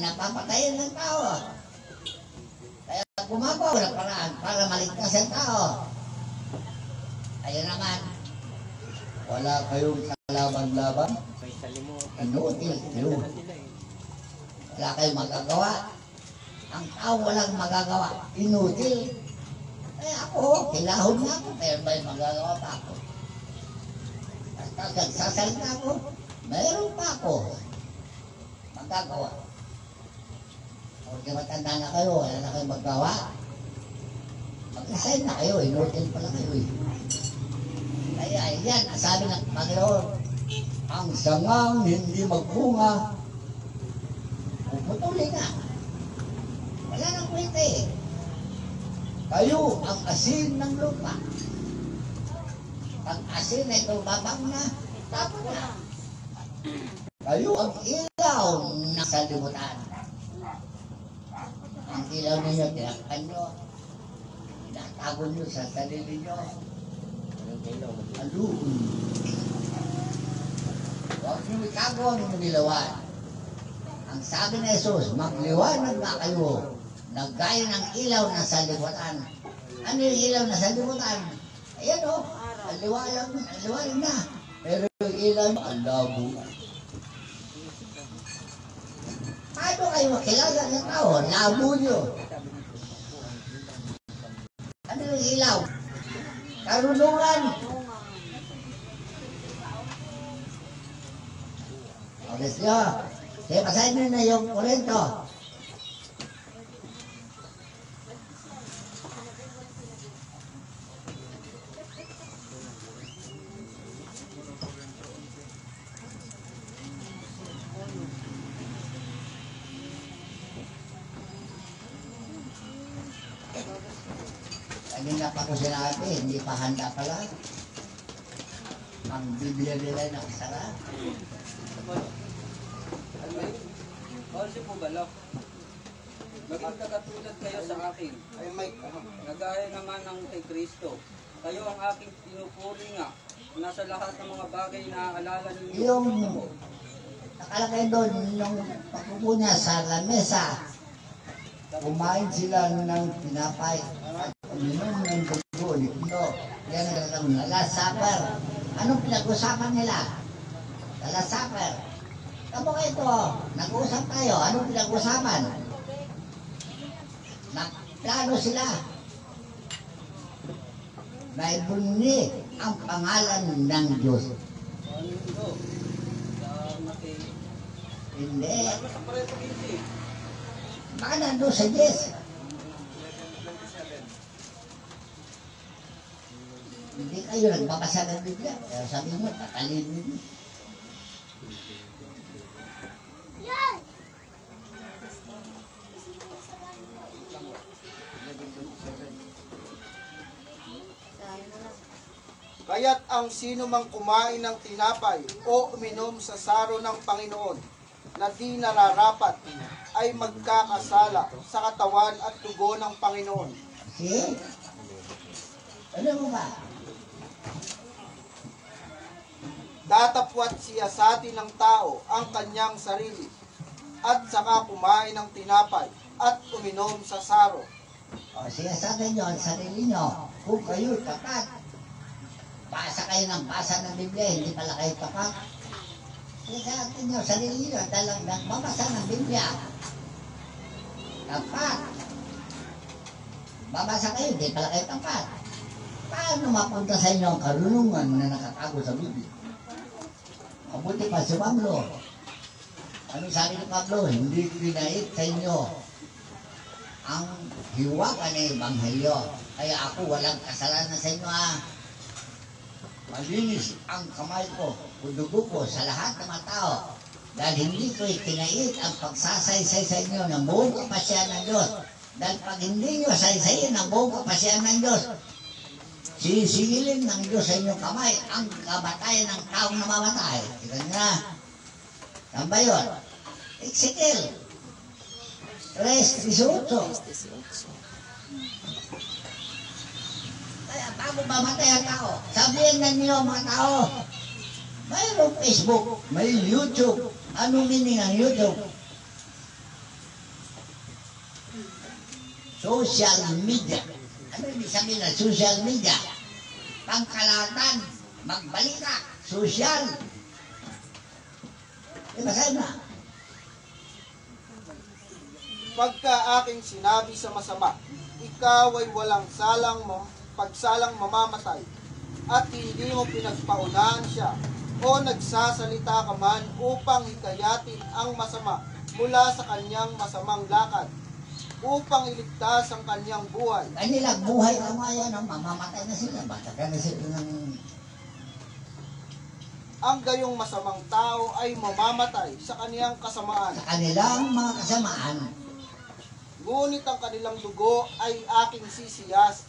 napapatayin ng tao. Kaya gumagawa ng paraan para maligtas ang tao. Ayun naman, wala kayong kalaban-laban. Inutil. Wala kayong magagawa. Ang tao walang magagawa. Inutil. Eh ako, kilahon na ako, pero may magagawa pa ako. Basta nagsasalita ako, mayroon pa ako magagawa. Kung di matanda na kayo, wala na kayong magawa. Mag-resign na kayo, inutil pala kayo eh. Kaya yan, sabi ng Panginoon, ang sangang hindi magbunga, puputuli na. Wala nang kwenta eh. Kayo ang asin ng lupa. Pag asin ay tumabang na, tapos na. Kayo ang ilaw ng salimutan. Ang ilaw ninyo, tinakpan nyo. Tinatago nyo sa sarili nyo. Aluun. Huwag nyo itago ang inyong ilawan. Ang sabi ni Jesus, magliwanag na kayo na gaya ng ilaw na salimutan. Ano yung ilaw na salimutan? Ayan o, aliwanag na. Pero yung ilaw, ang labo. Paano kayo makilala ng tao? Labo nyo. Ano yung ilaw? Karunungan. Oras nyo. Kaya pasahin nyo na yung kurento. Kanina pa ko sinabi, hindi pa handa pala. Ang Biblia nila nakasara. Kasi po bala, maging katulad kayo sa akin. Nagaya naman ng kay Kristo. Kayo ang aking pinupuri nga. Nasa lahat ng mga bagay na alala ninyo. Yung nakalagay doon, yung pagpupo niya sa lamesa, kumain sila ng tinapay at uminom ng dugo, likido. Yan ang Last Supper. Anong pinag-usapan nila? Last Supper. Kamu ito, nag-uusap tayo. Anong pinag-usapan? Nagplano sila. Naibunyi ang pangalan ng Diyos. Hindi. Baka nandun sa Diyos. Hindi kayo nagbabasa ng Biblia. Pero sabi mo, tatalin mo. Kaya't ang sino mang kumain ng tinapay o uminom sa saro ng Panginoon na di nararapat ay magkakasala sa katawan at dugo ng Panginoon. See? Ano mo ba? Datapwat siya sa atin ng tao ang kanyang sarili at saka kumain ng tinapay at uminom sa saro. O siya sa atin nyo, ang sarili nyo, kung kayo tapat, basa kayo ng basa ng Biblia, hindi pala kayo tapat. Siya sa atin nyo, sarili nyo, talagang babasa ng Biblia. Tapat. Babasa kayo, hindi pala kayo tapat. Paano mapunta sa inyo ang karunungan na nakatago sa Biblia? Mabuti pa si Pablo. Ano sabi ni Pablo? Hindi pinait sa inyo ang hiwaga ng Ebanghelyo. Kaya ako walang kasalanan sa inyo Malinis ang kamay ko, dugo ko sa lahat ng mga tao. Dahil hindi ko itinait ang pagsasaysay sa inyo ng buong kapasyan ng Diyos. Dahil pag hindi nyo saysayin ang buong kapasyan ng Diyos, sisigilin ng Diyos sa inyong kamay ang kamatayan ng taong namamatay. Kita nyo na. Saan ba yun? Ezekiel 3:18. Kaya bago mamatay ang tao, sabihin na niyo mga tao, mayroong Facebook, may YouTube. Anong meaning ang YouTube? social media. Ano ibig sabihin ng social media? Pangkalatan, magbalita, social. Basahin na. Pagka aking sinabi sa masama, ikaw ay walang pagsalang mamamatay, at hindi mo pinagpaunahan siya, o nagsasalita ka man upang hikayatin ang masama mula sa kanyang masamang lakad, upang iligtas ang kanyang buhay. Kanilang buhay na mga yan, mamamatay na sila. Batakan na sila ng... Ang gayong masamang tao ay mamamatay sa kaniyang kasamaan. Sa kanilang mga kasamaan. Ngunit ang kanilang dugo ay aking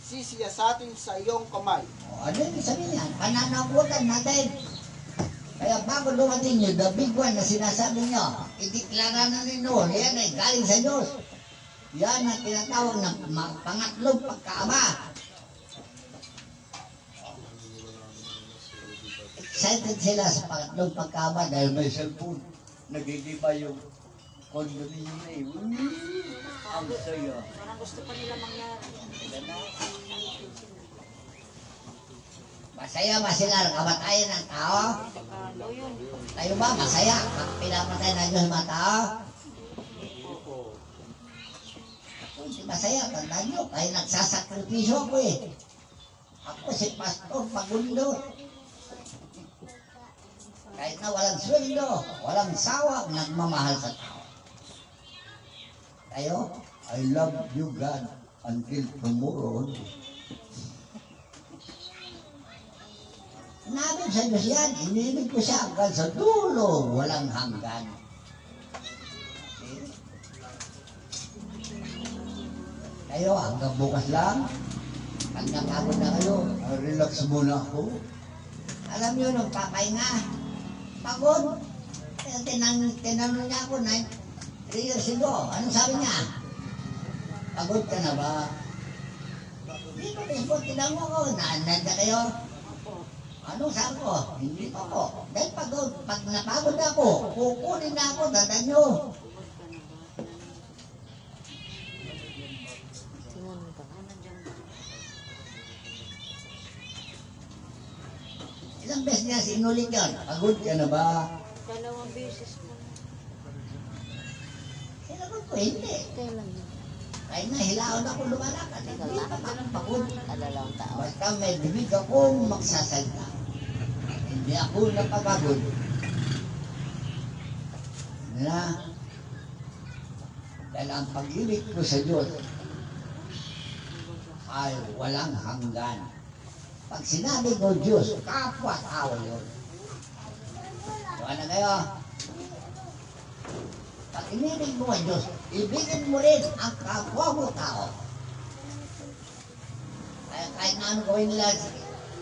sisiyasatin sa iyong kamay. O, ano yung sabihin yan? Pananagutan natin. Kaya bago dumating nyo, the big one na sinasabi nyo, ideklara na ninyo, yan ay galing sa Diyos. Yan ang tinatawag na pangatlong pagkaama. Excited sila sa pangatlong pagkaama dahil may cellphone. Nagigiba yung condominium na yun. Ang sayo. Parang gusto pa nila mangyari. Masaya ba sila ang kamatayan ng tao? Yun. Tayo ba masaya pag pinapatay na Diyos mga tao? Hindi masaya, tandaan nyo, kaya nagsasakripisyo ako eh. Ako si Pastor Pagundo. Kahit na walang sweldo, walang sawa, nagmamahal sa tao. Tayo, I love you God until tomorrow. Namin sa Diyos yan, inilig ko siya hanggang sa dulo, walang hanggan. Kayo, hanggang bukas lang, pag napagod na kayo, relax muna ako. Alam nyo, nung papahinga, pagod. Tinanong niya ako, 3 years ago, anong sabi niya? Pagod ka na ba? Hindi ko Facebook, tinanong ko, nanda kayo? Anong sabi ko? Hindi pa po. Dahil pag napagod ako, kukunin na ako, tandaan nyo. Ilang beses niya sinulit yun? Pagod ka na ba? 2 beses po. Sinagot ko, hindi. Kailan yun? Kahit nahilaon ako lumalakad, hindi pa parang pagod. Dalawang taon. Basta may bibig akong magsasalita. Hindi ako napapagod. Na, dahil ang pag-ibig ko sa Diyos ay walang hanggan. Pag sinabi ko Diyos, kapwa-tao yun. So ano kayo? Pag inibig mo ang Diyos, ibigin mo rin ang kapwa mo tao. Kaya kahit na ano gawin nila,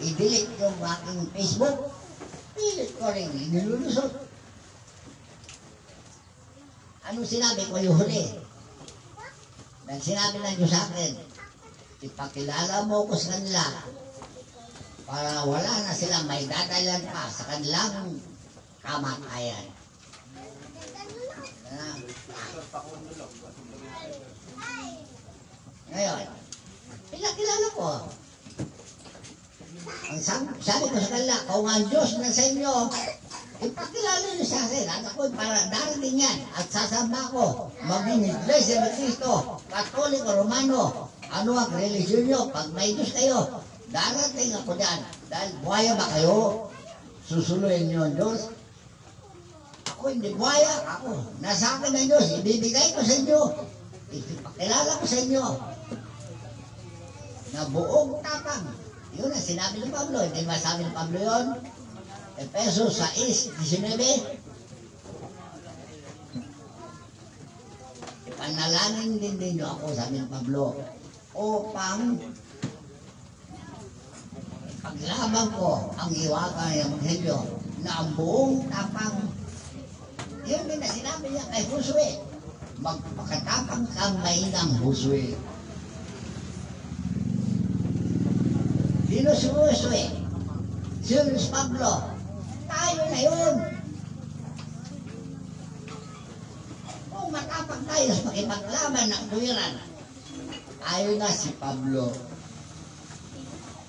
i-delete yung aking Facebook, pilit ko rin, nilulusot. Anong sinabi ko yung huli? Dahil sinabi ng Diyos sa akin, ipakilala mo ko sa kanila para wala na silang may dadalan pa sa kanilang kamatayan. Ngayon, pinakilala ko. Ang sabi ko sa kanila, kung ang Diyos na sa inyo, ipakilala niyo sa akin. At ako'y para darating yan at sasamba ko. Maging Iglesia ni Cristo, Katoliko, Romano, ano ang religion nyo. Pag may Diyos kayo, darating ako dyan. Dahil buhaya ba kayo? Susuluhin nyo ang Diyos? Ako hindi buhaya. Ako, nasa akin ang Diyos. Ibibigay ko sa inyo. Ipakilala ko sa inyo. Na buong tapang. Yun ang sinabi ni Pablo. Hindi ba sabi ni Pablo yun? Efesos 6:19. Panalangin din ninyo ako, sabi ni Pablo, upang paglaban ko ang iwakan ng Ebanghelyo na ang buong tapang. Yun din na sinabi niya kay Josue. Magpakatapang kang mainang Josue. Sino si Josue? Sino si Pablo? Tayo na yun. Kung matapang tayo sa makipaglaban ng tuwiran, Ayaw na si Pablo.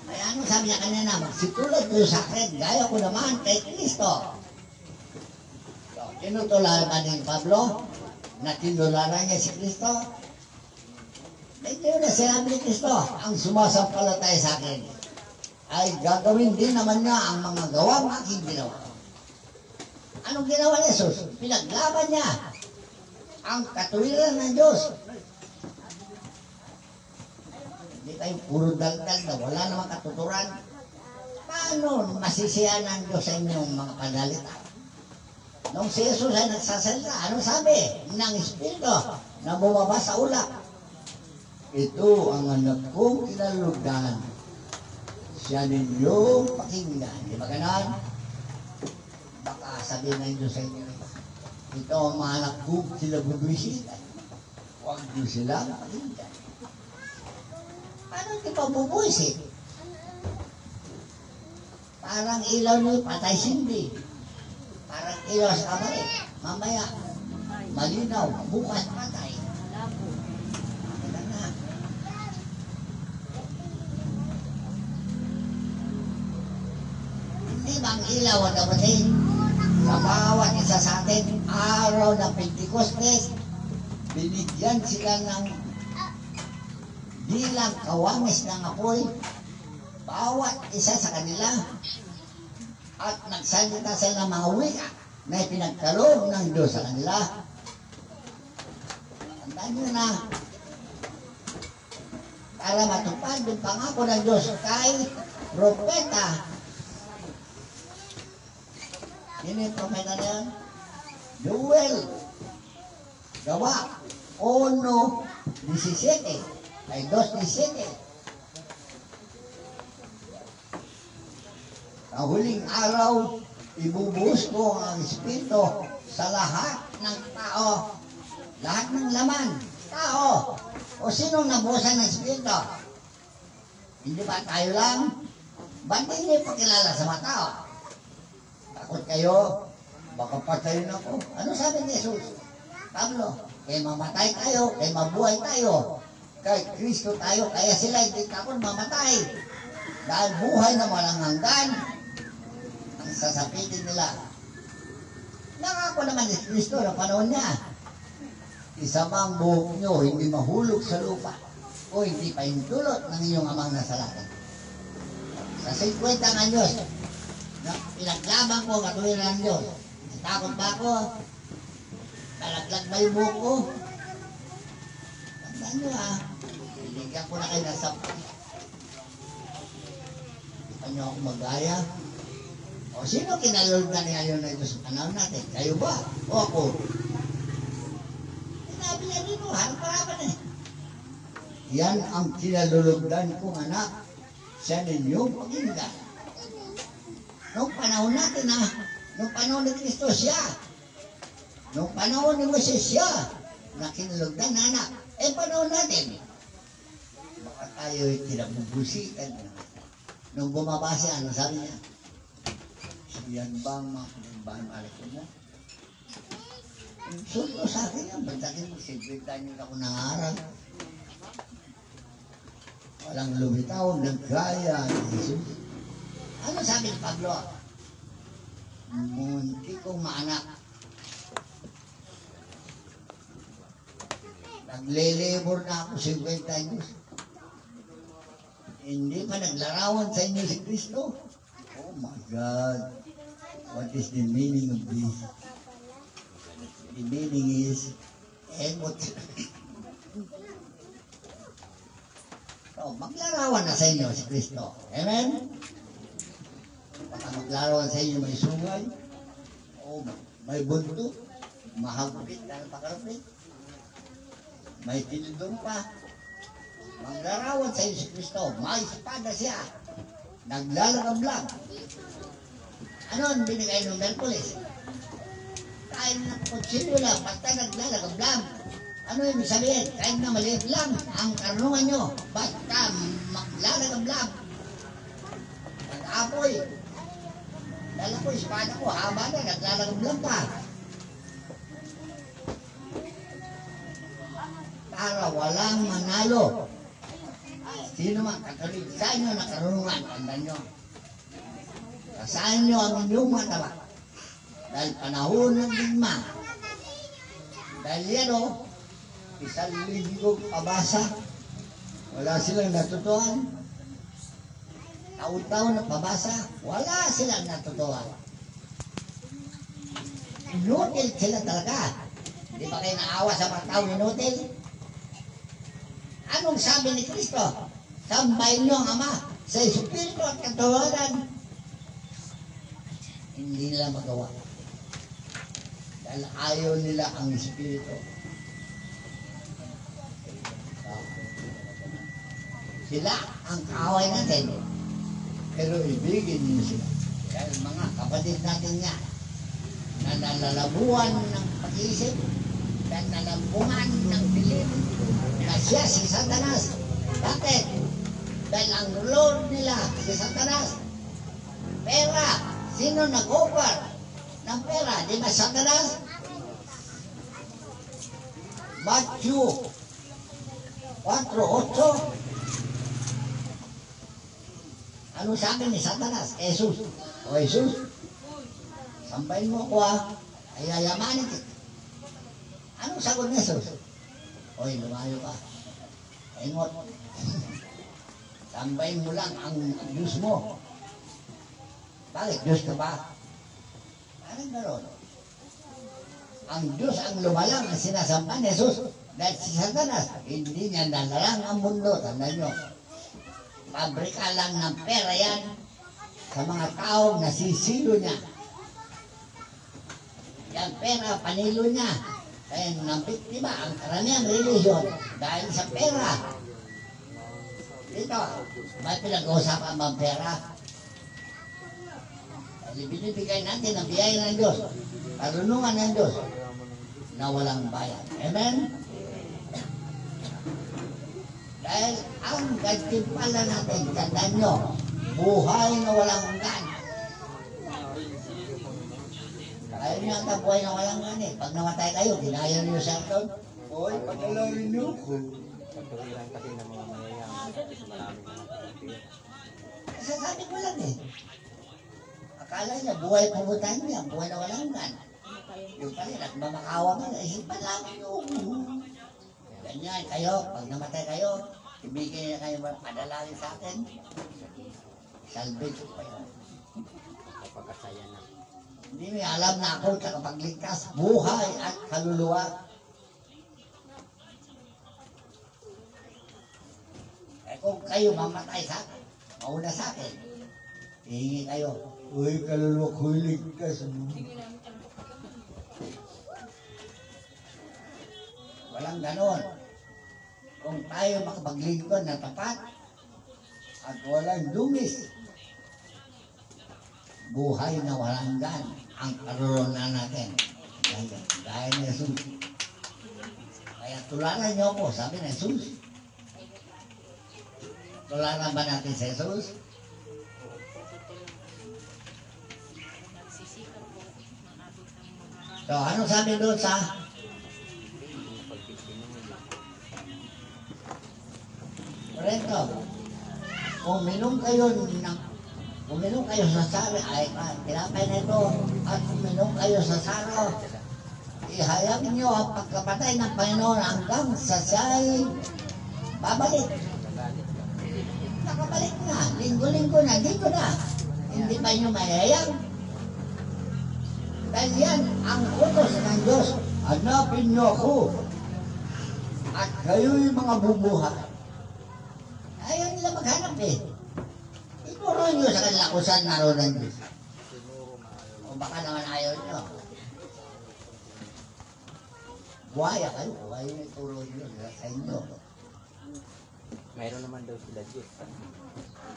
Kaya ano sabi niya kanina, magsitulad kayo sa akin, gaya ko naman kay Kristo. So, tinutularan ni Pablo na tinularan niya si Kristo. Hindi na sinabi ni Kristo, ang sumasampalataya sa akin ay gagawin din naman niya ang mga gawang aking ginawa. Anong ginawa ni Jesus? Pinaglaban niya ang katuwiran ng Diyos. Hindi tayo puro daldal na wala namang katuturan. Paano masisiyan ng Diyos sa inyong mga panalita? Nung si Jesus ay nagsasalita, ano sabi ng Espiritu na bumaba sa ulap? Ito ang anak kong kinalugdan. Siya ninyong pakinggan. Di ba ganon? Baka sabihin ng Diyos sa inyo, ito ang mga anak kong kinabubwisitan. Huwag niyo silang pakinggan. Paano hindi pa bubuisit? Parang ilaw niyo patay sindi. Parang ilaw sa kamay. Mamaya, malinaw, bukas patay. Hindi bang ilaw ang dapatin? Sa bawat isa sa atin, araw ng Pentecostes, binigyan sila ng bilang kawamis ng apoy, bawat isa sa kanila, at nagsalita sila ng mga wika na ipinagkaloob ng Diyos sa kanila. Tandaan nyo na, para matupad yung pangako ng Diyos kay propeta. Yun yung propeta na yan? Joel, gawa, 1:17. Ay 2:17. Ang huling araw, ibubuhos ko ang Espiritu sa lahat ng tao. Lahat ng laman, tao. O sinong nabuhusan ng Espiritu? Hindi ba tayo lang? Ba't hindi pakilala sa mga tao? Takot kayo? Baka patayin ako. Ano sabi ni Jesus? Pablo, kaya mamatay tayo, kaya mabuhay tayo. Kay Kristo tayo, kaya sila hindi takot mamatay. Dahil buhay na walang hanggan ang sasapitin nila. Nangako naman ni Kristo na panahon niya. Isa mang buhok nyo hindi mahulog sa lupa o hindi pa hintulot ng inyong amang nasa langit. Sa 50 anyos, na pinaglaban ko katuwiran ng Diyos. Takot ba ako? Nalaglag ba yung buhok ko? Tandaan nyo ha, binigyan ko na kayo ng sampay. Hindi nyo ako magaya. O sino kinalulog na niya yun na ito sa panahon natin? Kayo ba? O ako? Sinabi niya rin mo, harap-harapan eh. Yan ang kinalulugdan kong anak. Siya ninyong pakinggan. Noong panahon natin ha, noong panahon ni Kristo siya. Noong panahon ni Moses siya, na kinalugdan na anak. Eh, panahon natin. Baka tayo'y kinabubusitan. Nung bumaba siya, ano sabi niya? Yan bang mga pinagbahan malaki mo? Sundo sa akin yan. Bantakin mo, sigwitan nyo ako nangaral. Walang lumitaw, nagkaya. Jesus. Ano sabi ni Pablo? Munti kong maanak. Naglelabor na ako 50 anyos. Hindi pa naglarawan sa inyo si Kristo. Oh my God. What is the meaning of this? The meaning is emot. So, maglarawan na sa inyo si Kristo. Amen? Baka maglarawan sa inyo may sungay. O may bunto. Mahagupit na pakarapit. May tinidong pa. Maglarawan sa inyo si Kristo. May espada siya. Naglalagablag. Ano ang binigay ng Merkulis? Kain ng kutsilyo lang, basta naglalagablag. Ano yung sabihin? Kahit na maliit lang ang karunungan nyo, basta maglalagablag. Nag-apoy. Dala ko, espada ko, haba na, naglalagablag pa. Para walang manalo Sino man katuloy sa inyo na karunungan, tandaan nyo. Kasahan nyo ang inyong matawa. Dahil panahon ng digma. Dahil yan o, 1,000 pabasa. Wala silang natutuhan. Taon-taon na pabasa, wala silang natutuhan. Inutil sila talaga. Di ba kayo naawa sa mga taong inutil? Anong sabi ni Kristo? Sambahin nyo ang Ama sa Espiritu at katawanan. Hindi nila magawa. Dahil ayaw nila ang Espiritu. Sila ang kaaway natin. Pero ibigin niyo sila. Dahil mga kapatid natin nga na nalalabuan ng pag-iisip na nalambungan ng dilim na siya si Satanas. Bakit? Dahil ang Lord nila si Satanas. Pera. Sino nag-offer ng pera? Di ba Satanas? Matthew 4:8. Ano sabi ni Satanas? Jesus. O Jesus, sambahin mo ko ay yayamanin kita. Anong sagot ni Jesus? Oy, lumayo ka. Ingot. Sambahin mo lang ang Diyos mo. Bakit? Diyos ka ba? Anong gano'n? Ang Diyos ang lumalang ang sinasamba ni Jesus. Dahil si Satanas, hindi niya nalalang ang mundo. Tandaan nyo. Pabrika lang ng pera yan sa mga taong nasisilo niya. Yan pera, panilo niya. Kaya nang biktima ang karamihan religion dahil sa pera. Dito, may pinag-uusapan bang pera? Dahil binibigay natin ang biyaya ng Diyos, karunungan ng Diyos na walang bayan. Amen? Dahil ang gantimpala natin, tandaan nyo, buhay na walang hanggan. Ayaw nyo ang buhay na walang hanggan eh. Pag namatay kayo, ginaya nyo yung cellphone. Hoy, pagkalarin nyo. Pagkawiran kasi ng mga mayayaman kasi maraming mga kalapit. Sasabi ko lang eh. Akala niya, buhay pumuntahan niya, buhay na walang hanggan. Yung pala, nagmamakawa ka, isipan lang nyo. Ganyan kayo, pag namatay kayo, ibigay na kayo padalangin sa akin. Salvage ko kayo. Kapagkasaya na. Hindi may alam na ako sa kapagligtas, buhay at kaluluwa. Eh kung kayo mamatay sa akin, mauna sa akin, hihingi kayo, uy, kaluluwa ko ligtas mo. Walang ganon. Kung tayo makapaglingkod na tapat at walang dungis, buhay na walang hanggan ang karunungan natin. Gaya ni Jesus. Kaya tularan niyo ako, sabi ni Jesus. Tularan ba natin si Jesus? So, anong sabi doon sa Correcto. Kung minom kayo sa sari, ay tinapay na ito, at uminom kayo sa saro, ihayag niyo ang pagkapatay ng Panginoon hanggang sa siya'y babalik. Nakabalik na, linggo-linggo na, dito na. Hindi pa niyo mayayag. Dahil yan ang utos ng Diyos, hanapin niyo ako, at kayo'y mga bubuhay. Ayaw nila maghanap eh. Ituro nyo sa kanila kung saan naroon ang Diyos. O baka naman ayaw nyo. Buhaya kayo. Ayaw nyo ituro nyo sa inyo. Mayroon naman daw sila Diyos.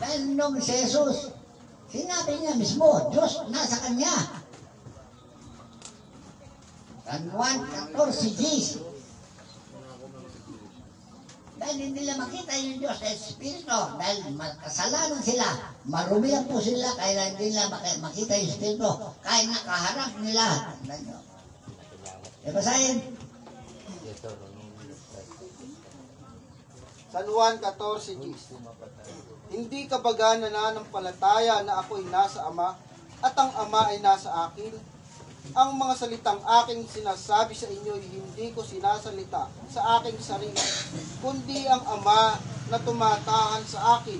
Dahil nung si Jesus, sinabi niya mismo, Diyos nasa Kanya. San Juan 14:10. Dahil hindi nila makita yung Diyos sa Espiritu. Dahil kasalanan sila. Marumi lang po sila. Kaya hindi nila makita yung Espiritu. Kaya nakaharap nila. E basahin. San Juan 14:10. Hindi ka baga nananampalataya na ako'y nasa Ama at ang Ama ay nasa akin? Ang mga salitang aking sinasabi sa inyo ay hindi ko sinasalita sa aking sarili, kundi ang Ama na tumatahan sa akin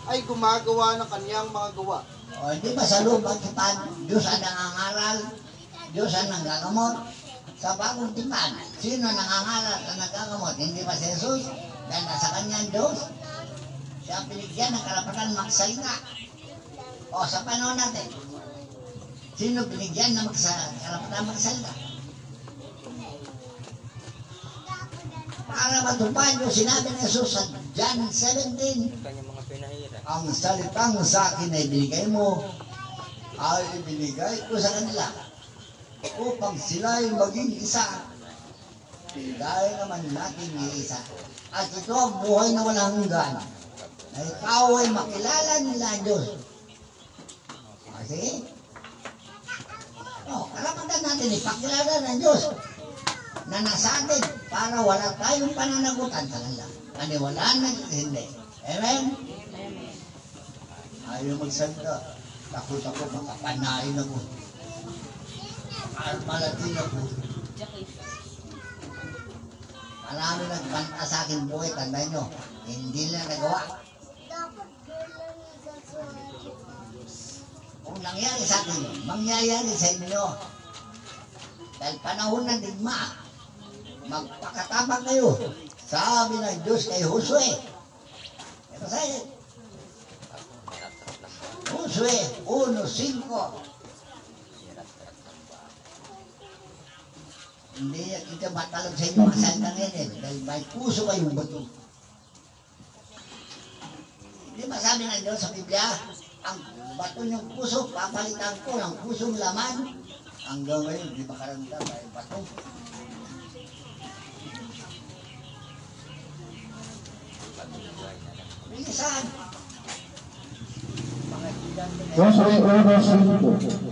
ay gumagawa ng kaniyang mga gawa. O, di ba sa loob ang tipan, Diyos ang nangangaral, Diyos ang nanggagamot. Sa bagong tipan, sino nangangaral at nanggagamot? Hindi ba si Jesus? Dahil nasa kanya ang Diyos. Siya binigyan ng karapatan magsalita. O, sa panahon natin, sino binigyan ng karapatan magsalita? Para matupad yung sinabi ni Jesus sa John 17, Kanyang mga pinahira. ang salitang sa akin ay binigay mo, ay ibinigay ko sa kanila upang sila ay maging isa. Dahil naman natin isa. At ito ang buhay na walang hanggan, na ikaw ay makilala nila ang Diyos. Kasi, karapatan natin ipakilala ng Diyos na nasa atin para wala tayong pananagutan sa kanila. Paniwalaan na hindi. Amen? Ayaw magsalita. Takot ako, makapanain ako. Malatin ako. Marami nagbanta sa akin buhay, tandaan nyo. Hindi na nagawa. Kung nangyari sa akin, mangyayari sa inyo. Dahil panahon ng digma, magpakatabang kayo. Sabi ng Diyos kay Josue. Ito sa'yo. Josue 1:5. Hindi kita matalog sa inyo mga salita ngayon dahil may puso kayong bato. Hindi masabi ng Diyos sa Biblia, ang bato niyong puso, papalitan ko ng pusong laman. Hanggang ngayon, hindi makaramdam dahil bato. Bilisan. Josue 1:5.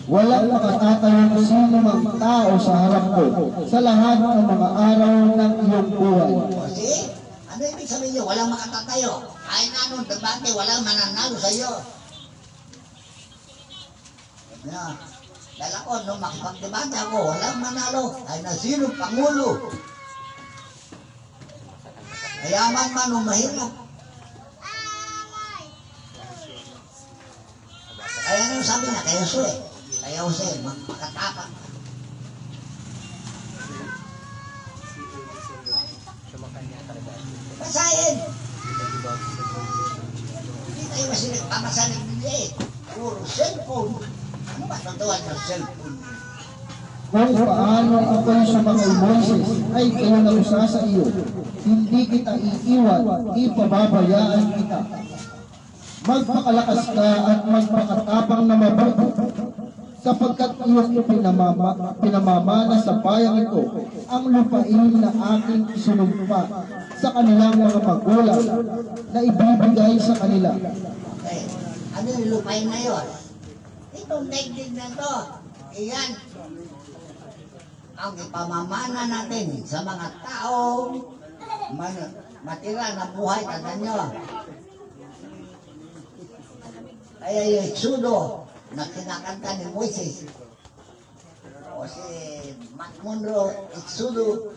Walang makatatayong sino mang tao sa harap ko sa lahat ng mga araw ng iyong buhay. See? Ano ibig sabihin niyo? Walang makatatayo. Kahit anong debate, walang mananalo sa iyo. Dahil ako, nung makipagdebate ako, walang manalo. Ay na sino Pangulo? Mayaman man o mahirap. Kaya ano sabi na kay Josue? Kaya Jose, magpakatapang. Sumakanya talaga. Basahin! Hindi tayo kasi nagpapasa ng Biblia eh. Puro cellphone. Ano ba tatuan ng cellphone? Kung paano ako'y sumakay Moises ay kayo narusa sa iyo, hindi kita iiwan, ipababayaan kita. Magpakalakas ka at magpakatapang na mabuti, sapagkat iyong pinamamana sa bayang ito ang lupain na aking isinumpa sa kanilang mga magulang na ibibigay sa kanila. Okay. Ano yung lupain na yun? Itong daigdig na to. Iyan. Ang ipamamana natin sa mga tao matira na buhay. Tandaan nyo. Kaya yung Exodo na kinakanta ni Moises o si Matt Monroe, Exodo,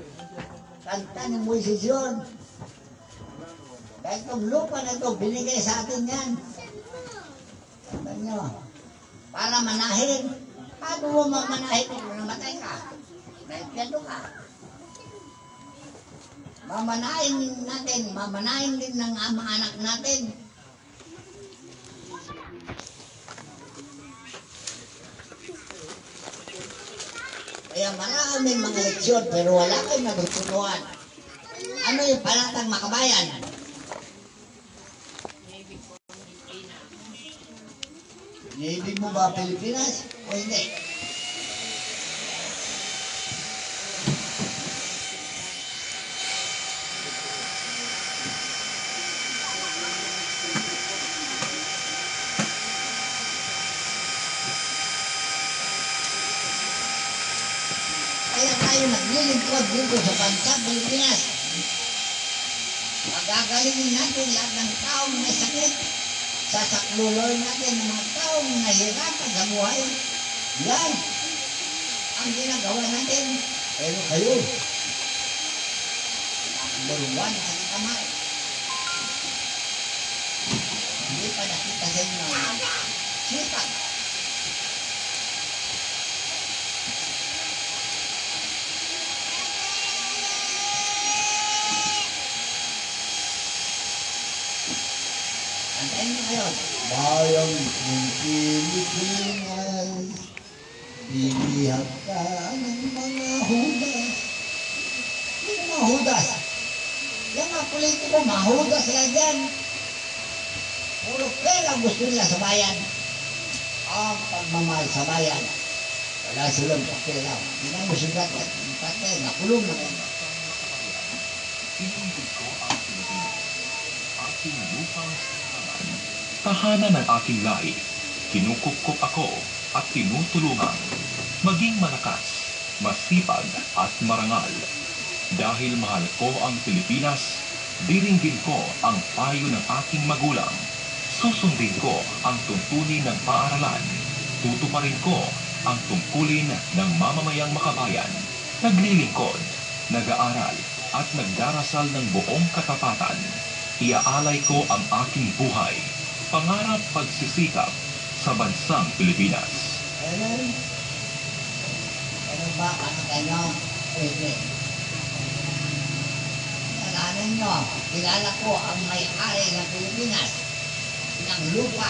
kanta ni Moises yun. Dahil itong lupa na ito, binigay sa atin yan. Tandaan nyo, para manahin. Paano mo mamanahin kung namatay ka? Naipyado ka. Mamanahin natin, mamanahin din ng mga anak natin. Kaya maraming mga leksyon pero wala kayong natutunan. Ano yung panatang makabayan? Iniibig mo ba Pilipinas o hindi? Kaya tayo naglilingkod dito sa bansang Pilipinas. Pagagalingin natin lahat ng taong may sakit. Sasakluloy natin ng mga taong nahihirapan sa buhay. Yan ang ginagawa natin. Pero kayo, number one sa kamay. Hindi pa nakita sa inyo ang sipag. Antayin mo kayo. Bayang ng Pilipinas, bibihag ka ng mga hudas. Yung mga hudas. Yung mga politiko, mahudas sila dyan. Puro pera gusto nila sa bayan. Ang pagmamahal sa bayan. Wala silang pakila. Hindi mo sila patay, nakulong na kayo. Pinunod ko ang Pilipinas, aking lupang sinaman. Tahanan ng aking lahi, kinukupkop ako at tinutulungan. Maging malakas, masipag at marangal. Dahil mahal ko ang Pilipinas, diringgin ko ang payo ng aking magulang. Susundin ko ang tuntunin ng paaralan. Tutuparin ko ang tungkulin ng mamamayang makabayan. Naglilingkod, nag-aaral at nagdarasal ng buong katapatan. Iaalay ko ang aking buhay, pangarap pagsisikap sa bansang Pilipinas. Ano ba? Ano kayo? Pwede. Alanan nyo, kilala ko ang may-ari ng Pilipinas, ng lupa.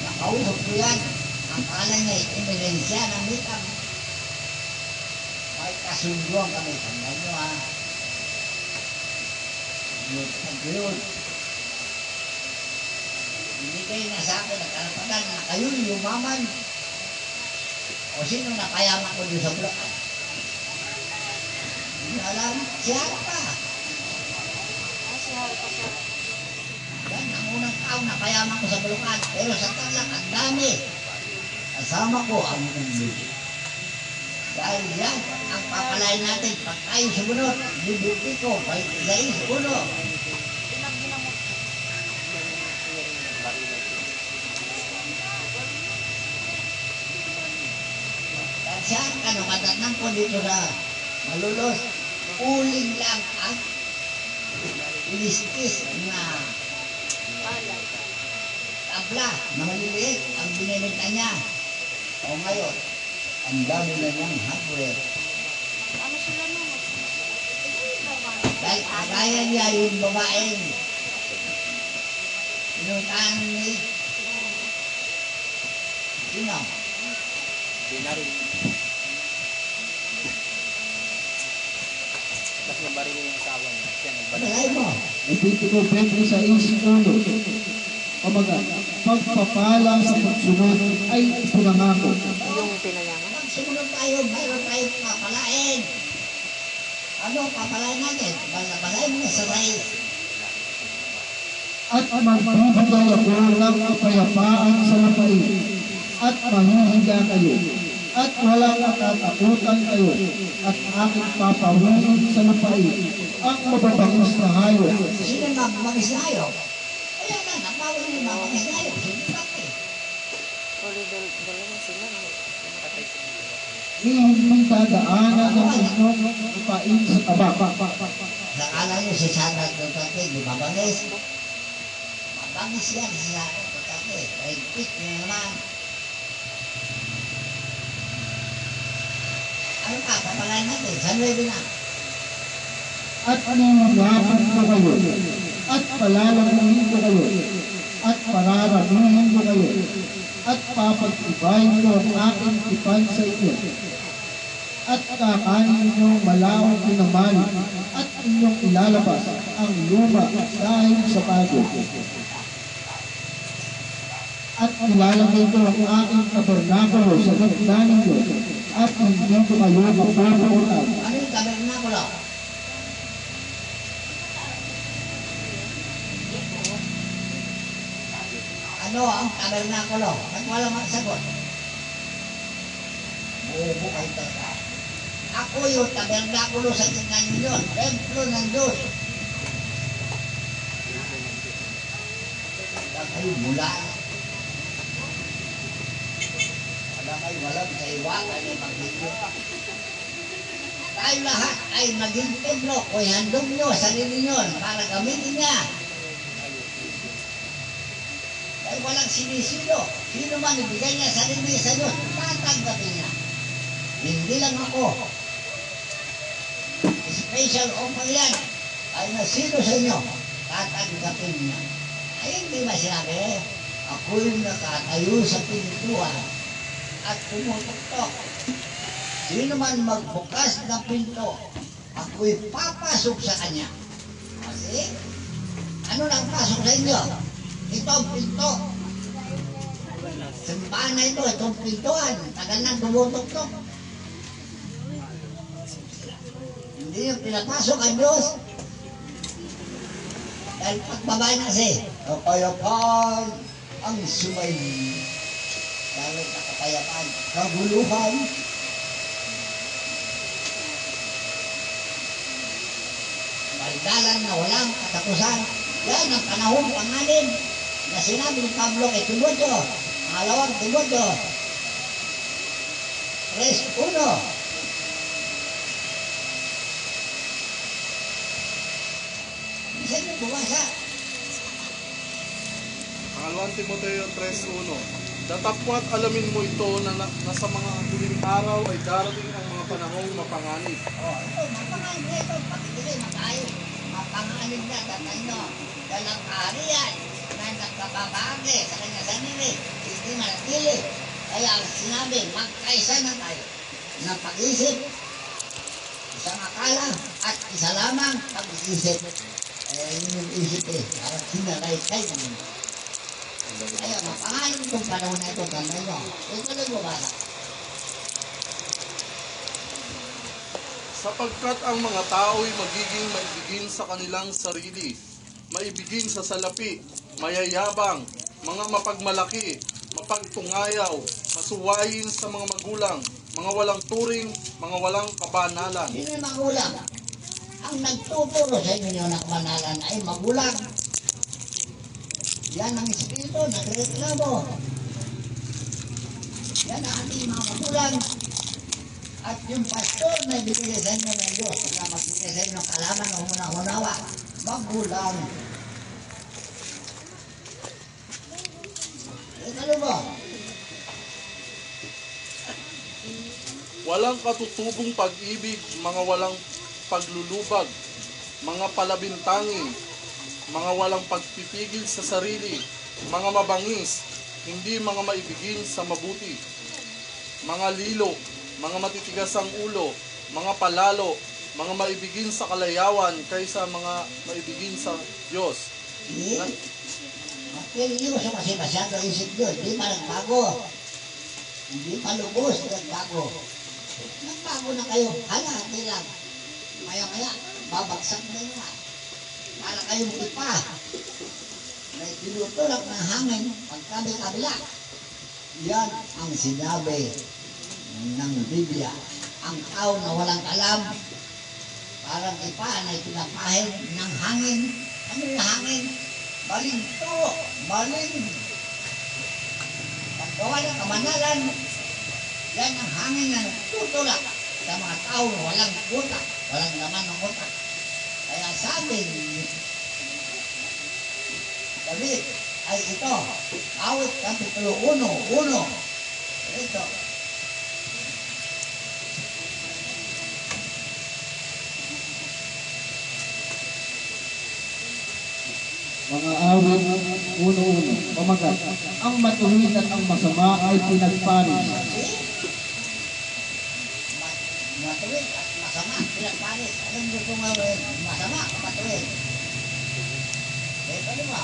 Nakausap ko yan. Ang pangalan niya, Emerencia ng Mitang. May kasunduan kami. Tandaan nyo ha. Nag-yun. Hindi kayo nasabi na karapatan na kayo yumaman. O sino napayaman ko doon sa Bulacan? Hindi alam, siya pa. Yan ang unang tao na payaman ko sa Bulacan. Pero sa Tarlac, ang dami. Kasama ko ang mundo. Dahil yan ang papalain natin pag tayo sumunod. Libuti ko, 26-1. At siya, kanumatatang ko dito sa Malulos, uling lang ang ilistis na tabla na maliliit ang binibenta niya. O ngayon, ang dami na niyang hardware. Ano sila nun? Dahil kagaya niya yung babaeng pinuntahan ni sino? Binaril. Tapos nabaril yung asawa niya. Siya nagbaril. Malay mo. Epitiko 26:1. Kumbaga, pagpapalang sa pagsunod ay pinangako. Yung pinanyangan? Pag sumunod tayo, mayroon tayong papalain. Ano papalain natin? Balabalay mo sa rail. At magbibigay ako ng kapayapaan sa lupain. At mahihiga kayo. At walang katatakutan kayo. At aking papawiin sa lupain ang mababangis na hayop. Sino mag-magis na hayop? Kaya na, napawin yung mag-magis na hayop. Sino bakit? Tuloy dalawa sila. Hindi dadaanan ng inyong lupain sa taba. Nakala nyo si Sandra Duterte, di ba bangis? Mabangis yan si Sandra Duterte. Repeat nyo naman. Ano pa, papalain natin, sa 9 na. At ninyapan ko kayo. At palalamuhin ko kayo. At pararamihin ko kayo. At papagtibayin ko ang aking tipan sa inyo. At kakanin ninyong malawang pinaman. At inyong ilalabas ang luma dahil sa pagod. At ilalagay ko ang aking tabernakulo sa gitna ninyo. At hindi ko kayo mapupunan. Ano yung tabernakulo? Ano ang tabernakulo? At walang magsagot. Bubo kayo talaga. Ako yung tabernakulo sa gitna ninyo. Templo ng Diyos. kayo mula. Wala kayo walang sa iwanan na mag-video. Tayo lahat ay maging templo kung handog nyo, sarili nyo para gamitin niya. Dahil walang sinisilo. Sino man ibigay niya sarili sa Diyos, tatanggapin niya. Hindi lang ako. Special offer yan. Ay na sino sa inyo, tatanggapin niya. Ay hindi ba sinabi, ako yung nakatayo sa pintuan at tumutuktok. Sino man magbukas ng pinto, ako'y papasok sa kanya. Kasi, ano lang pasok sa inyo? Ito ang pinto. Simbahan na ito, itong pintuan. Tagal nang tumutuktok. Hindi yung pinapasok ang Diyos. Dahil pagbabay na kasi, kapayapaan ang sumayin. Dahil na kapayapaan, kaguluhan. Maldalan na walang katapusan. Yan ang panahon panganin na sinabi ni Pablo kay Timotheo, pangalawang Timotheo 3:1. Isa niyo bumasa. Pangalawang Timoteo 3:1. Datapwat alamin mo ito na sa mga huling araw ay darating ang mga panahong mapanganib. Ito, mapanganib ito. Pakikili, mapanganib na tatay nyo. Dalang kaharian na nagkababagi sa kanya sarili. Hindi manatili. Kaya ang sinabi, magkaisa na tayo ng pag-isip. Isang akala at isa lamang pag-isip. Yun yung isip parang sinalay-kay naman. Kaya mapangalan itong panahon na ito, tanda nyo. Ito lang bumasa. Sapagkat ang mga tao'y magiging maibigin sa kanilang sarili, maibigin sa salapi, mayayabang, mga mapagmalaki, mapagtungayaw, masuwayin sa mga magulang, mga walang turing, mga walang kabanalan. Sino yung magulang? Ang nagtuturo sa inyo ng kabanalan ay magulang. Yan ang espiritu, nagreklamo. Yan ang ating mga magulang. At yung pastor na ibigay sa inyo ng Diyos, na magbigay sa inyo ng kalaman o muna-unawa, magulang. Ito mo. Walang katutubong pag-ibig, mga walang paglulubag, mga palabintangin, mga walang pagpipigil sa sarili, mga mabangis, hindi mga maibigin sa mabuti, mga lilo, mga matitigas ang ulo, mga palalo, mga maibigin sa kalayawan kaysa mga maibigin sa Diyos. Hindi mo siya kasi masyado isip Diyos, hindi pa nagbago. Hindi pa lubos, nagbago. Nagbago na kayo, halati lang. Maya-maya, babagsak na yun. Para kayong ipa. May tinutulak ng hangin, pagkabi-kabila. Yan ang sinabi ng Biblia. Ang tao na walang alam, parang ipa na pinapahid ng hangin. Ano yung hangin? Balinto, baling. Paggawa ng kamanalan, yan ang hangin na nagtutulak sa mga tao na walang utak, walang laman ng utak. Kaya sabi ni David ay ito, awit kapitulo 1:1. Ito. Mga awit, 1:1, pamagat. Ang matuwid at ang masama ay pinagparis. Matuwid at masama, pinagparis. Anong gusto mo gawin? Masama o matuwid? Ito ba?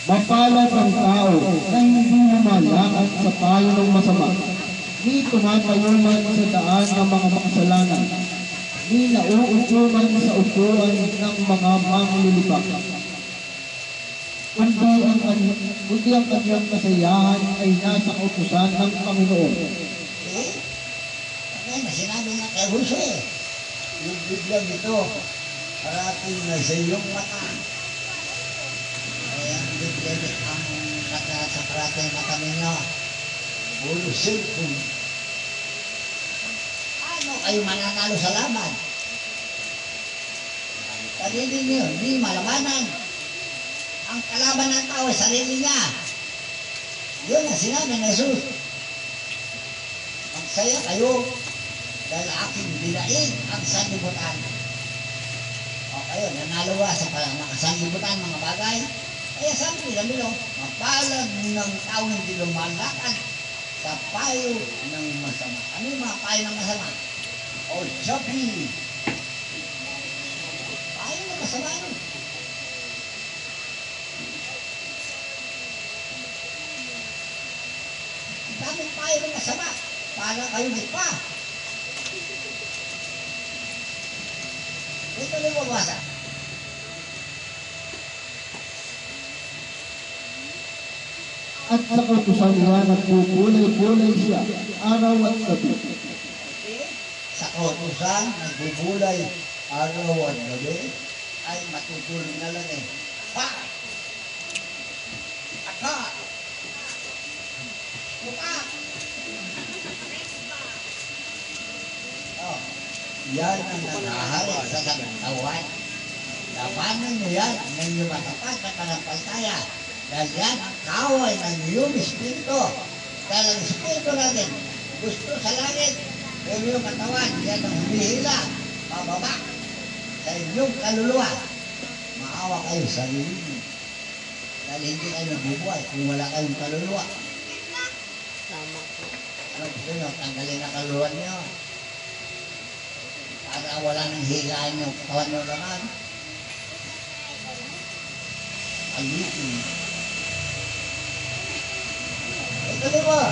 Mapalad ang tao na hindi lumalakad sa payo ng masama, ni tumatayuman sa daan ng mga makasalanan, ni nauupuman sa upuan ng mga manglulibak. Kundi ang kanyang kasayahan ay nasa kautusan ng Panginoon. Ano, sinabi nga kay Jose, yung biglang ito, parating na sa iyong mata. Kaya ang biglang ang At sa parating mata ninyo, puro cellphone. Paano kayo mananalo sa laban? Sarili niyo, hindi malabanan. Ang kalaban ng tao ay sarili niya. Yun ang sinabi ng Jesus. Magsaya kayo dahil aking dinaig ang sanlibutan. O kayo, nanalo sa makasanlibutan mga bagay. Kaya sabi nila nilo, mapalag ng tao hindi lumalakad sa payo ng masama. Ano yung mga payo ng masama? O choppy. Payo ng masama nun. Daming payo ng masama. Para kayo di pa. Ito na yung mabasa. At sa kautusan niya nagbubulay-bulay siya araw at gabi. Sa kautusan, nagbubulay araw at gabi, ay matutulong na lang eh. Pa! Aka! Luka! Oh, yan ang nanahari sa katawan. Labanan nyo yan ng inyong matapat na panampalataya. Dahil yan ang kaway ng iyong espiritu. Dahil ang espiritu natin gusto sa langit, pero yung katawan, yan ang humihila, pababa sa inyong kaluluwa. Maawa kayo sa sarili. Dahil hindi kayo nabubuhay kung wala kayong kaluluwa. Tama po. Ano gusto nyo? Tanggalin ang kaluluwa nyo. Para wala nang higaan yung katawan nyo naman. Alitin. Ito di ba?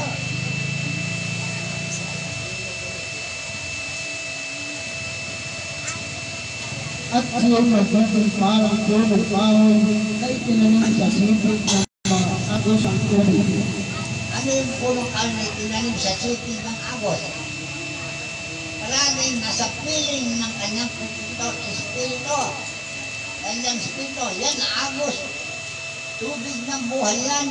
At siya'y magiging parang tulog kahoy na itinanim sa sipig ng mga agos ang tubig. Ano yung punong kahoy na itinanim sa sipig ng agos? Palaging nasa piling ng kanyang espiritu. Kanyang espiritu, yan agos. Tubig ng buhay yan.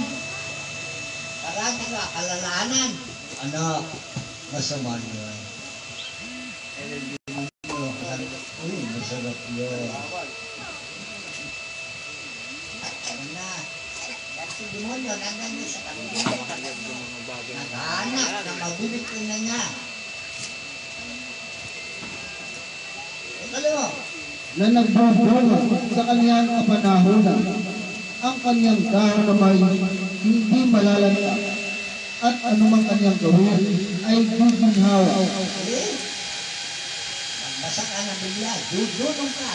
Parati ka, kalalahanan. Anak, masama niyo. Uy, masarap yun. Ano na? Kasi demonyo, nandang niya sa kapilin. Naghahanap na magbibigtin na niya. Ito mo. Na nagbubunga sa kanyang kapanahonan. Ang kanyang dahon naman hindi malalanta at anumang kanyang gawin ay giginhawa. Okay? Magbasa ka ng Biblia, dudunong ka.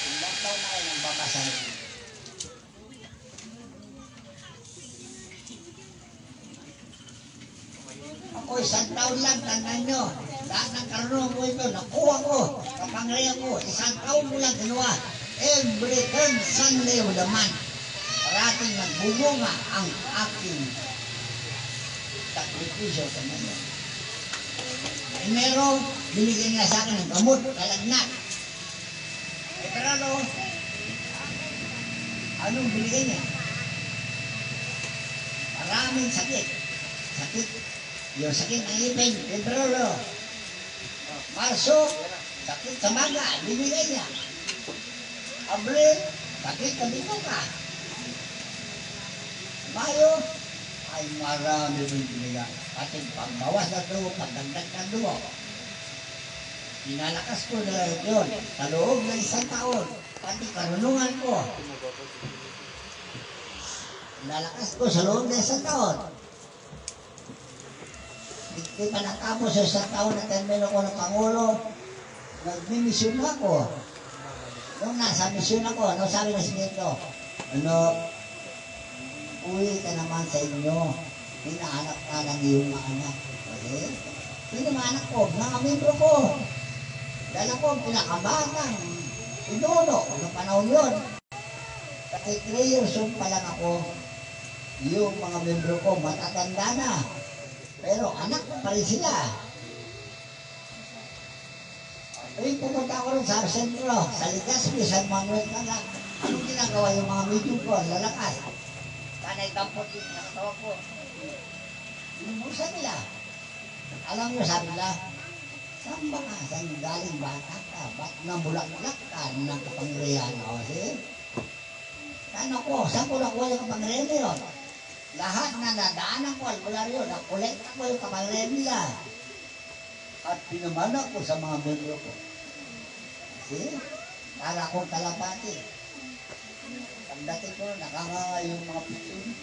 Ilang taon na kayo nang babasa ng Biblia. Ako isang taon lang, tandaan nyo. Lahat ng karunong ko ito, nakuha ko, kapangyarihan ko, isang taon ko lang ginawa. Every third Sunday of the month, parating nagbubunga ang aking sakripisyo sa mundo. Enero, binigyan niya sa akin ng gamot, kalagnat. Pero anong binigyan niya? Maraming sakit. Sakit. Yung sakit ng ipin, Pebrero. Marso, sakit sa maga, binigay niya. Abril, sakit sa bituka. Mayo, ay marami rin binigay. Pati pagbawas na dugo, pagdagdag ng dugo. Pinalakas ko na yun sa loob ng isang taon. Pati karunungan ko. Pinalakas ko sa loob ng isang taon. Hindi pa natapos sa isang taon na termino ko ng Pangulo, nagmimisyon ako. Nung nasa misyon ako, ano sabi ng Espiritu? Ano, uwi ka naman sa inyo. Hinahanap ka ng iyong mga anak. Okay? Sino mga anak ko? Mga membro ko. Dahil ako ang pinakabatang inuno. Anong panahon yun? Kasi 3 years old pa lang ako. Yung mga membro ko matatanda na. Pero anak pa rin sila. Ay, pumunta ako rin sa sentro, sa Legazpi, San Manuel Naga. Anong ginagawa yung mga medium ko, lalakas? panay dampot din na katawa ko. Binubusan nila. Alam nyo, sabi nila, saan ba ka? Saan galing bata ka? Ba't namulak-lak ka ng kapangyarihan? O, sige. Ano ko? Saan ko nakuha yung kapangyarihan na yun? Lahat na nadaanan ko, albularyo, nakolekta ko yung kapangyarihan nila. At pinamana ko sa mga membro ko. Kasi, para akong kalapati. Pagdating ko, nakanganga yung mga pitin.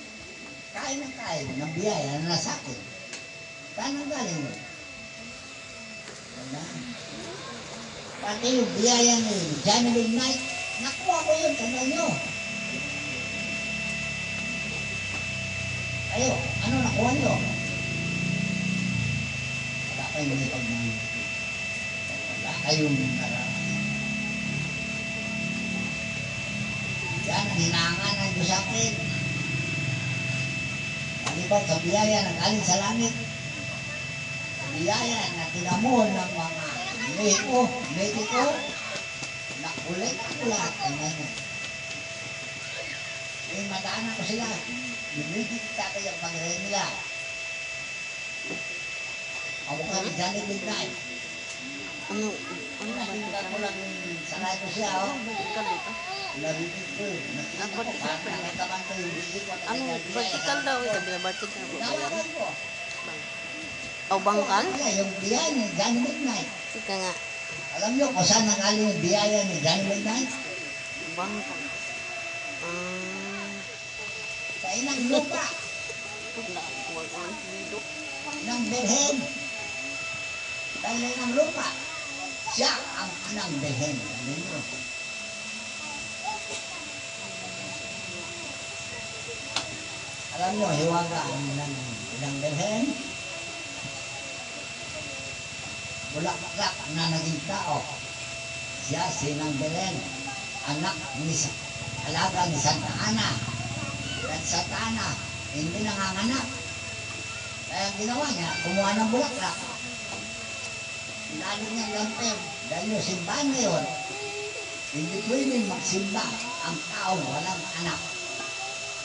Kain ng kain, ng biyaya na nasa akin. Saan ang galing mo? Pati yung biyaya na yun, January night, nakuha ko yun, tanda nyo. Ayo, ano nakuha nyo? Wala kayong may pagmahal. Wala kayong naranasan. Yan ang hinahangan ng Diyos sa akin. Malibat sa biyaya na galing sa langit. Biyaya na tinamon ng mga mediko, nakulit ako lahat ng ngayon. Yung madaanan ko sila, bibigit tatay ang pag-rehim nila. Ako ka ni Johnny Midnight. Nakita ko lang sanay ko siya, oh. Narinig ko yun. Nakita ko, nakitaman ko yung bigit ko. Vertical daw, sabi na vertical. Nawakan ko. O bangkal? Yung biyaya ni Johnny Midnight. Ika nga. Alam niyo kung saan nagaling yung biyaya ni Johnny Midnight? Bangkal. Sa inang lupa ng Berhen. Dahil inang lupa, siya ang anang Berhen. Alam niyo? Alam niyo, hiwaga ang inang Berhen. Bulaklak na naging tao. Siya sinang Belen, anak ni alaga ni Santa Ana. At Santa Ana, hindi nanganganak. Kaya ang ginawa niya, kumuha ng bulaklak. Lalo niya lampem, dahil yung simbahan ngayon, hindi pwedeng magsimba ang taong walang anak.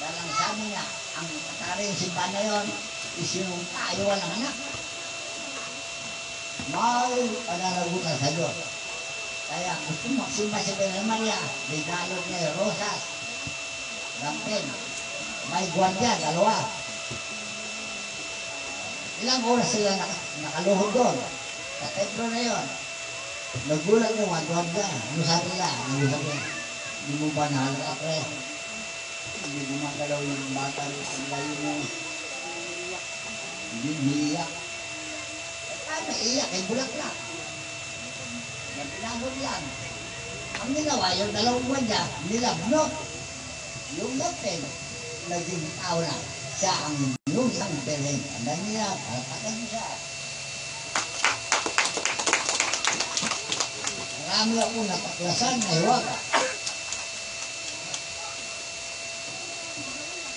Dahil ang sabi niya, ang katari yung simbahan na yun, isinumpa yung walang anak. May pananagutan sa Diyos. Kaya gusto magsimba si Belen Maria, regalo niya yung rosas, lampem, may guardia, dalawa. Ilang oras sila nakaluhod doon. Sa templo na yun. Nagulat yung mga guardia. Ano sabi nila? Hindi mo ba nahalata, pre? Hindi gumagalaw yung bata rin sa layo mo. Hindi umiiyak. Paano iiyak? Eh, bulaklak. Yan pinagod lang. Ang ginawa, yung dalawang guardia, nilabnot. Yung lapin, naging tao na. Siya ang yung isang Belen. Andan niya, palapatan siya. Marami ako napaklasan na hiwaga.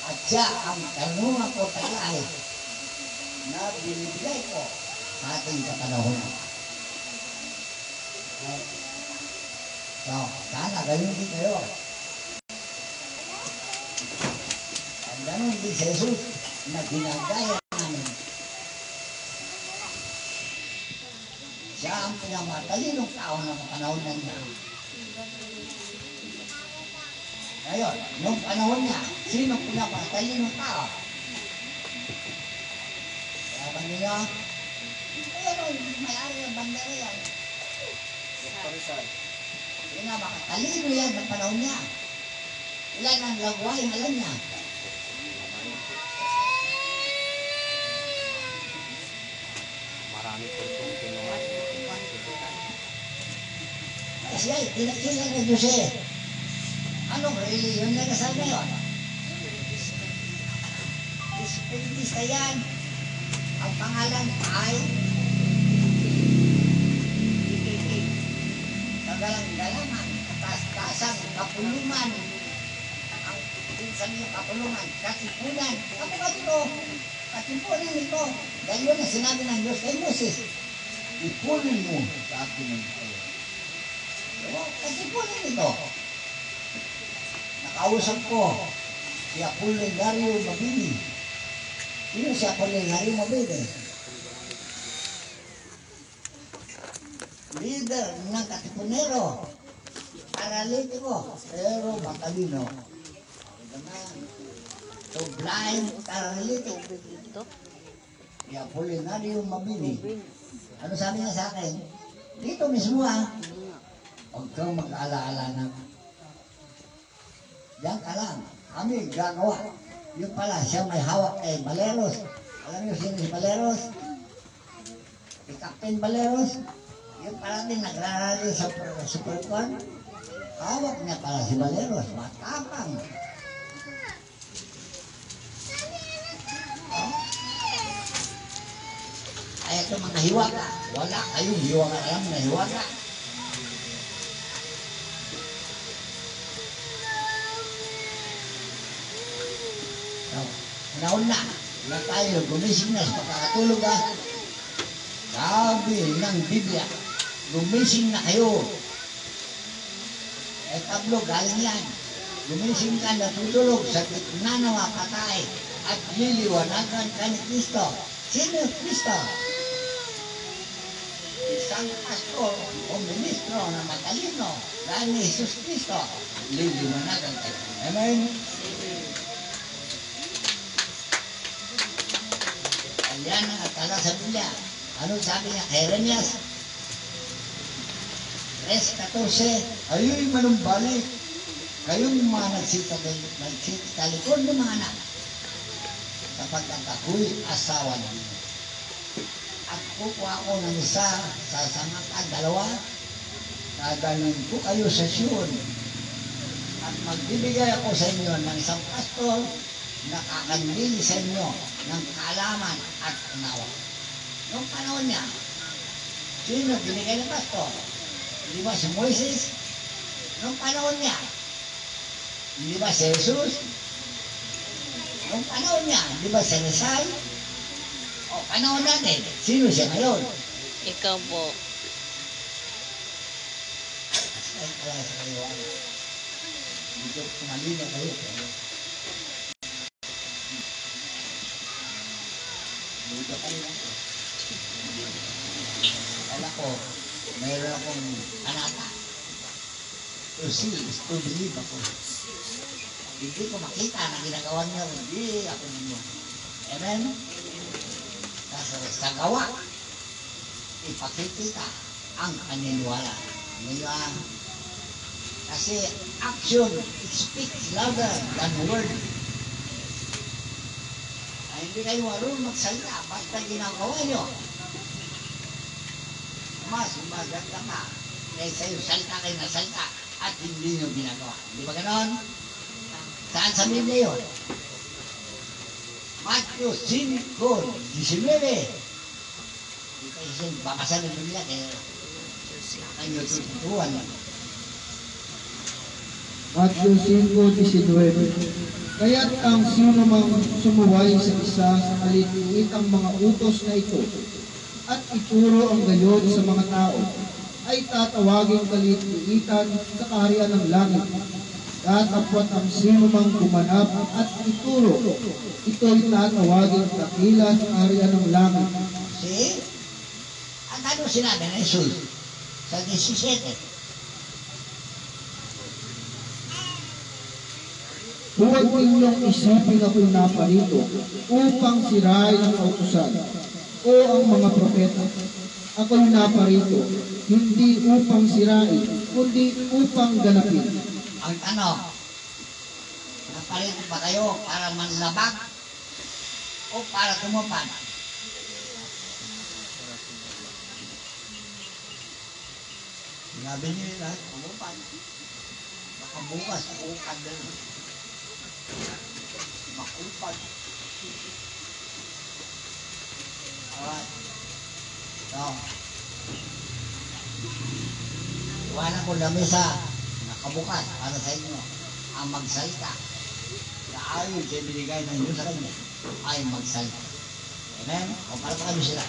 At siya ang tanungan ko talahi na binibigay ko sa ating kapanahon. So, sana ganun din kayo. Ang ganun din si Jesus na ginagaya namin. Siya ang pinamatalinong tao ng panahon na niya. Ngayon, nung panahon niya, sino pinamatalinong tao? Kaya ba niyo? Pero may-ari ng bandera yan. Pinamakatalino yan ng panahon niya. Ilan ang lagwaing alam niya? Marami po itong kinuha. Siya, tinakila na Diyos eh. Anong reliyon na kasama yun? Espiritista yan. Ang pangalan ay kagalang-galangan, katas-tasang, kapulungan. Ang pinsan yung kapulungan, katipunan. Ako ka dito, katipunan nito. Dahil yun ang sinabi ng Diyos kay Moses. Ipunin mo sa akin ng kayo. Katipunan nito. Nakausap ko si si Apolinario Mabini. Sino si Apolinario Mabini? Leader ng Katipunero. Paralitiko, pero matalino. So blind, paralytic. Dito. Si Apolinario Mabini. Ano sabi niya sa akin? Dito mismo huwag kang mag-alaala ng diyan ka lang. Kami gagawa. Yung pala, siya may hawak kay Baleros. Alam niyo sino si Baleros? Si Captain Baleros. Yung pala din nagrarally sa Supercon. Hawak niya pala si Baleros. Matapang. Ay, ito mga hiwaga. Wala kayong hiwaga. Alam na hiwaga. Una-una na tayo gumising na sa pagkakatulog sabi ng Biblia, gumising na kayo. Eh Pablo, galing yan. Gumising ka na tutulog sa gitna ng mga patay at liliwanagan ka ni Kristo. Sino yung Kristo? Isang pastor o ministro na matalino dahil ni Jesus Kristo, liliwanagan kayo. Amen? Yan ang akala sa Biblia. Ano sabi niya? Jeremias 3:14, ayo'y manumbalik. Kayong mga nagsitalikod ng mga anak sapagkat ako'y asawa ninyo. At kukuha ko ng isa sa samantag dalawa, dadalhin ko kayo sa Sion at magbibigay ako sa inyo ng isang pastor na kakandili sa inyo ng kaalaman at unawa. Noong panahon niya, sino binigay ng pastor? Hindi ba si Moises? Noong panahon niya, hindi ba si Jesus? Noong panahon niya, hindi ba si Rizal? O panahon natin, sino siya ngayon? Ikaw po. Ay, kaya sa kayo. Dito, kumalina kayo. Dito kayo lang po. Alam ko, mayroon akong anata. To see is to believe ako. Hindi ko makita na ginagawa niya, hindi ako ninyo. Amen? Sa gawa, ipakikita ang paniniwala. Ngayon, kasi action, it speaks louder than word. Ay, hindi kayo marunong magsalita, basta ginagawa nyo. Mas maganda ka kaysa yung salita kayo na salita at hindi nyo ginagawa. Di ba ganon? Saan sa Biblia yun? Matthew 5:19. Di kayo siya babasa ng Biblia kaya kayo tututuan lang. Matthew 5:19. Kaya't ang sino mang sumuway sa isa sa kaliliitang mga utos na ito at ituro ang gayon sa mga tao ay tatawaging kaliliitan sa kaharian ng langit. Tatapwat ang sino mang gumanap at ituro, ito'y tatawaging dakila sa kaharian ng langit. See? Ang ano sinabi na Jesus sa 17? Huwag ninyong isipin ako'y naparito upang sirain ang kautusan o ang mga propeta. Ako'y naparito, hindi upang sirain, kundi upang ganapin. Ang tanong, naparito ba kayo para manlabag o para tumupad? Sinabi nila, tumupad. Baka bukas, tumupad din. Makulpad. Alright. So, iwanan ko na mesa nakabukas para sa inyo ang magsalita na ayon sa binigay ng Diyos sa kanya ay magsalita. Amen? O para pa kami sila.